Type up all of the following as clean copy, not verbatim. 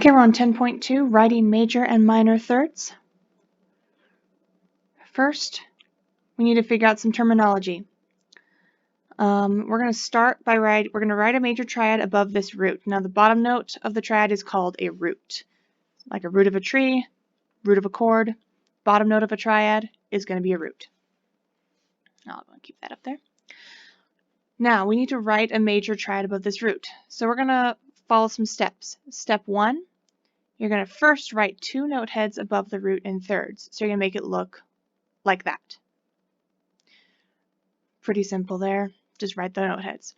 Okay, we're on 10.2, writing major and minor thirds. First, we need to figure out some terminology. We're going to start by we're going to write a major triad above this root. Now, the bottom note of the triad is called a root, like a root of a tree, root of a chord. Bottom note of a triad is going to be a root. Now, I'm going to keep that up there. Now, we need to write a major triad above this root. So we're going to follow some steps. Step 1, you're going to first write 2 note heads above the root in thirds. So you're going to make it look like that. Pretty simple there. Just write the note heads.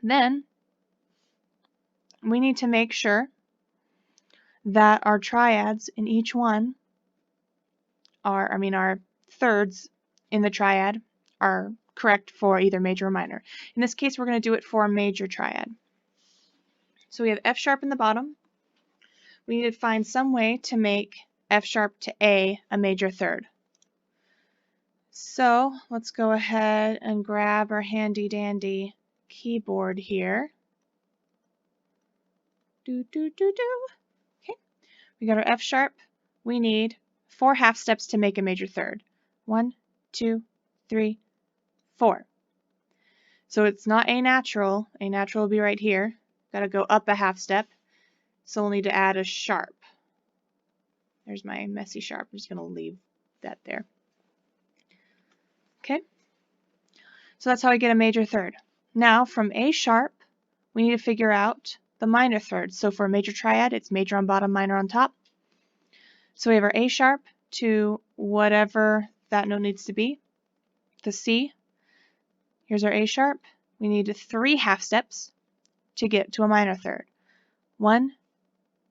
Then we need to make sure that our triads in each one our thirds in the triad are correct for either major or minor. In this case, we're going to do it for a major triad. So we have F sharp in the bottom. We need to find some way to make F sharp to A a major third. So let's go ahead and grab our handy dandy keyboard here. Okay, we got our F sharp. We need 4 half steps to make a major third. 1, 2, 3, 4. So it's not A natural. A natural will be right here. Got to go up a half step. So we'll need to add a sharp. There's my messy sharp. I'm just going to leave that there. Okay. So that's how I get a major third. Now from A sharp, we need to figure out the minor third. So for a major triad, it's major on bottom, minor on top. So we have our A sharp to whatever that note needs to be. The C. Here's our A sharp. We need 3 half steps to get to a minor third. 1,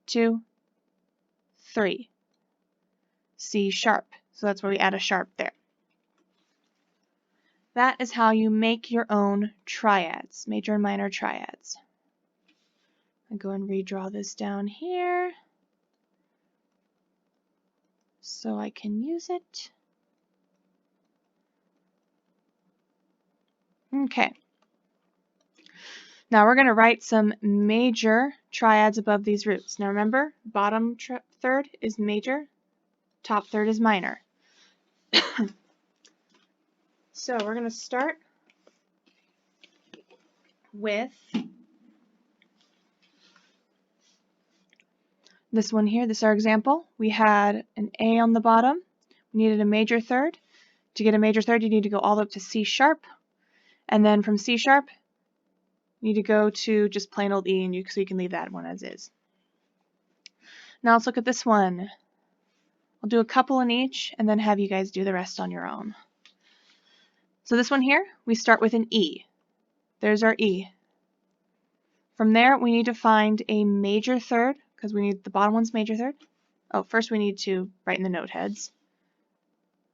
2, 3. C sharp. So that's where we add a sharp there. That is how you make your own triads, major and minor triads. I'll go and redraw this down here so I can use it. Okay. Now we're going to write some major triads above these roots. Now remember, bottom third is major, top third is minor. So we're going to start with this one here. This is our example. We had an A on the bottom. We needed a major third. To get a major third, you need to go all the way up to C sharp. And then from C sharp, you need to go to just plain old E, and so you can leave that one as is. Now let's look at this one. I'll do a couple in each and then have you guys do the rest on your own. So this one here, we start with an E. There's our E. From there, we need to find a major third, because we need the bottom one's major third. Oh, first we need to write in the note heads.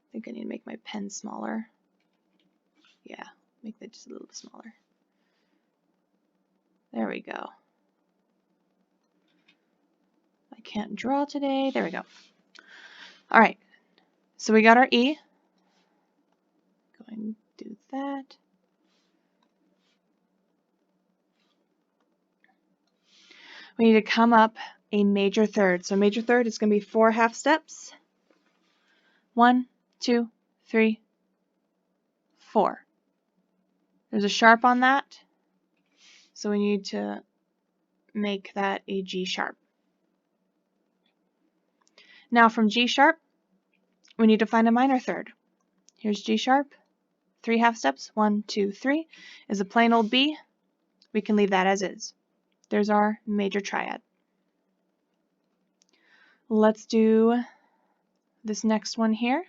I think I need to make my pen smaller. Yeah, make that just a little bit smaller. There we go. I can't draw today. There we go. All right, so we got our E. Go and do that. We need to come up a major third. So major third is going to be 4 half steps. 1, 2, 3, 4. There's a sharp on that, so we need to make that a G sharp. Now from G sharp, we need to find a minor third. Here's G sharp, 3 half steps, 1, 2, 3, is a plain old B. We can leave that as is. There's our major triad. Let's do this next one here.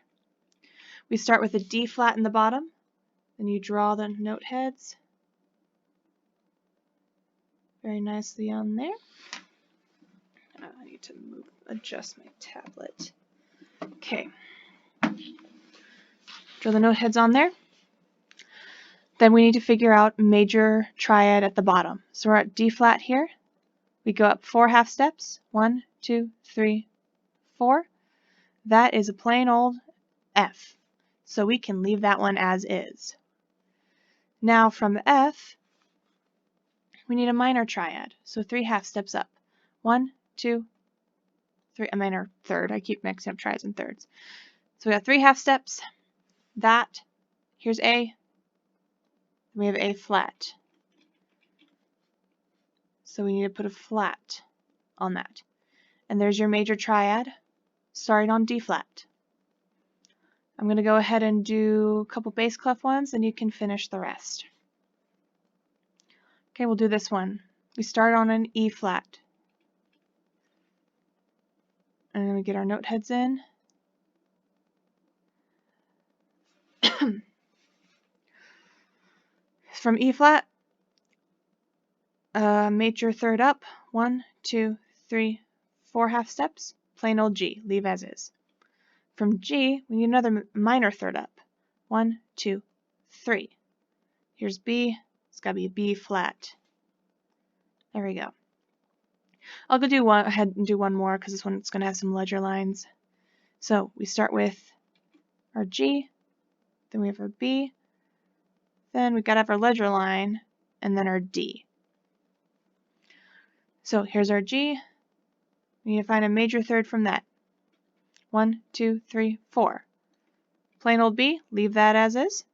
We start with a D flat in the bottom, then you draw the note heads very nicely on there. I need to adjust my tablet. Okay. Draw the note heads on there. Then we need to figure out major triad at the bottom. So we're at D flat here. We go up 4 half steps. 1, 2, 3, 4. That is a plain old F. So we can leave that one as is. Now from F, we need a minor triad. So 3 half steps up. 1, 2, 3, a minor third. I keep mixing up triads and thirds. So we got 3 half steps. That, here's A, we have A flat. So we need to put a flat on that. And there's your major triad, starting on D flat. I'm going to go ahead and do a couple bass clef ones, and you can finish the rest. Okay, we'll do this one. We start on an E flat. And then we get our note heads in. From E flat, major third up, 1, 2, 3, 4 half steps, plain old G, leave as is. From G, we need another minor third up, 1, 2, 3. Here's B, it's got to be a B flat. There we go. I'll go ahead and do one more because this one's going to have some ledger lines. So we start with our G, then we have our B, then we've got to have our ledger line, and then our D. So here's our G. We need to find a major third from that. 1, 2, 3, 4. Plain old B, leave that as is.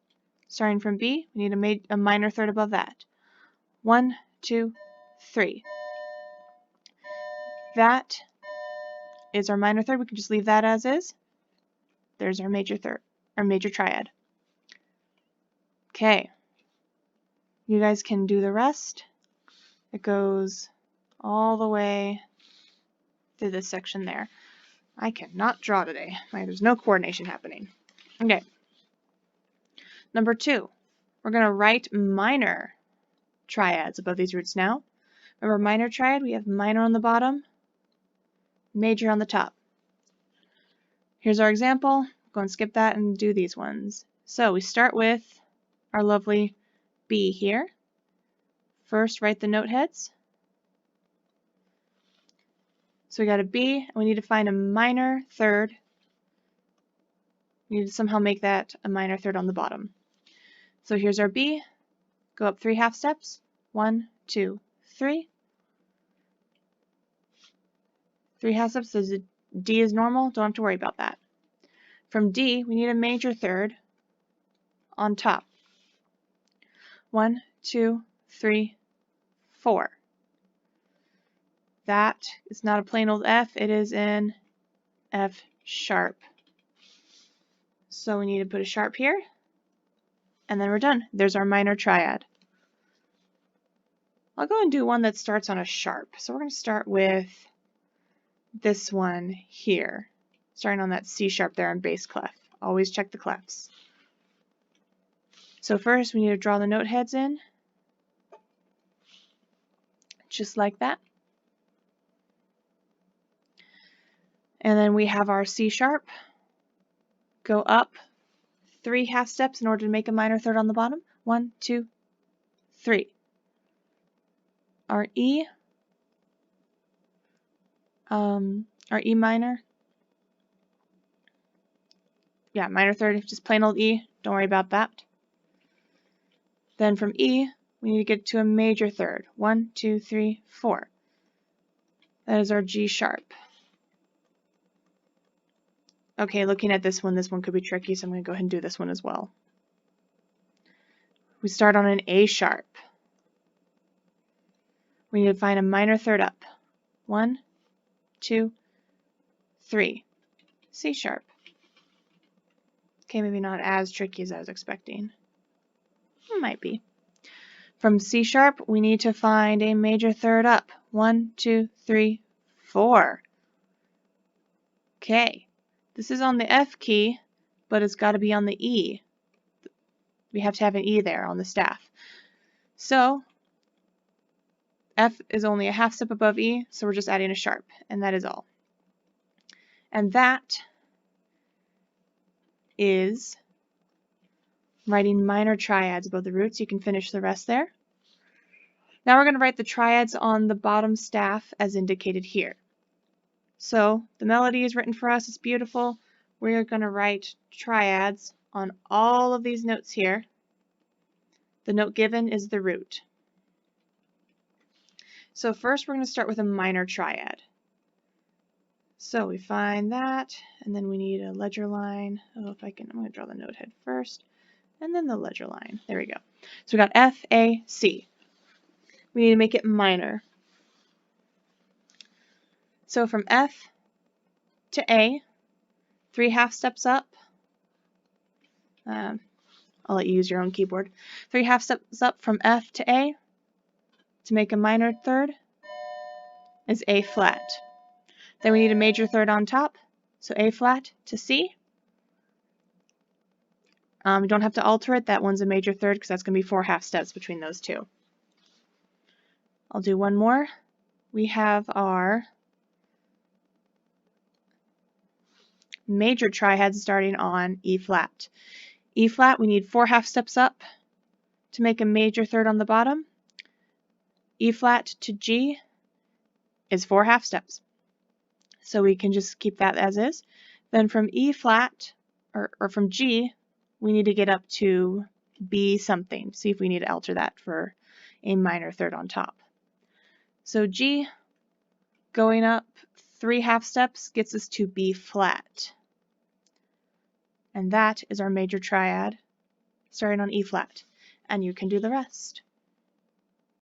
Starting from B, we need a minor third above that. 1, 2, 3. That is our minor third. We can just leave that as is. There's our major third, our major triad. Okay. You guys can do the rest. It goes all the way through this section there. I cannot draw today. There's no coordination happening. Okay. Number 2. We're going to write minor triads above these roots now. Remember minor triad? We have minor on the bottom, major on the top. Here's our example. Go and skip that and do these ones. So we start with our lovely B here. First, write the note heads. So we got a B, and we need to find a minor third. We need to somehow make that a minor third on the bottom. So here's our B. Go up 3 half steps. 1, 2, 3. 3 half steps. So D is normal. Don't have to worry about that. From D, we need a major third on top. 1, 2, 3, 4. That is not a plain old F. It is in F sharp. So we need to put a sharp here. And then we're done. There's our minor triad. I'll go and do one that starts on a sharp. So we're going to start with this one here. Starting on that C sharp there on bass clef. Always check the clefs. So first we need to draw the note heads in. Just like that. And then we have our C sharp. Go up 3 half steps in order to make a minor third on the bottom. 1, 2, 3. Our E minor. Yeah, minor third, just plain old E. Don't worry about that. Then from E, we need to get to a major third. 1, 2, 3, 4. That is our G sharp. Okay, looking at this one could be tricky, so I'm going to go ahead and do this one as well. We start on an A sharp. We need to find a minor third up. 1, 2, 3. C sharp. Okay, maybe not as tricky as I was expecting. It might be. From C sharp, we need to find a major third up. 1, 2, 3, 4. Okay. This is on the F key, but it's got to be on the E. We have to have an E there on the staff. So F is only a half step above E, so we're just adding a sharp, and that is all. And that is writing minor triads above the roots. You can finish the rest there. Now we're going to write the triads on the bottom staff as indicated here. So the melody is written for us. It's beautiful. We're going to write triads on all of these notes here. The note given is the root. So first we're going to start with a minor triad. So we find that, and then we need a ledger line. Oh, if I can, I'm going to draw the note head first, and then the ledger line. There we go. So we got F, A, C. We need to make it minor. So from F to A, 3 half steps up. I'll let you use your own keyboard. 3 half steps up from F to A to make a minor third is A flat. Then we need a major third on top, so A flat to C. You don't have to alter it. That one's a major third because that's going to be 4 half steps between those two. I'll do one more. We have our major triad starting on E flat. E flat, we need 4 half steps up to make a major third on the bottom. E flat to G is 4 half steps. So we can just keep that as is. Then from E flat, or from G, we need to get up to B something. See if we need to alter that for a minor third on top. So G going up 3 half steps gets us to B flat. And that is our major triad starting on E flat. And you can do the rest.